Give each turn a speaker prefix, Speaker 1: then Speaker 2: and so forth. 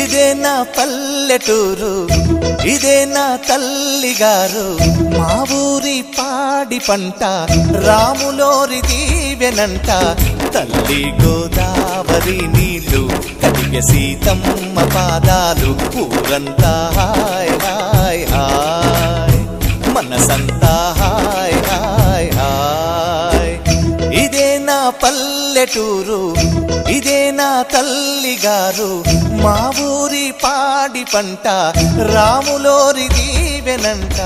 Speaker 1: ఇదే నా పల్లెటూరు, ఇదే నా తల్లిగారు, మా ఊరి పాడి పంట రాములోరి దీవెనంట. తల్లి గోదావరి నీళ్ళు కడిగ సీతమ్మ పాదాలు, ఊరంతా హాయ్ హాయ్ హాయ్, మనసంతా హాయ్ హాయ్ హాయ్. ఇదే నా పల్లెటూరు, ఇదే నా తల్లిగారు, మా ఊరి పాడి పంట రాములోరి దీవెనంట.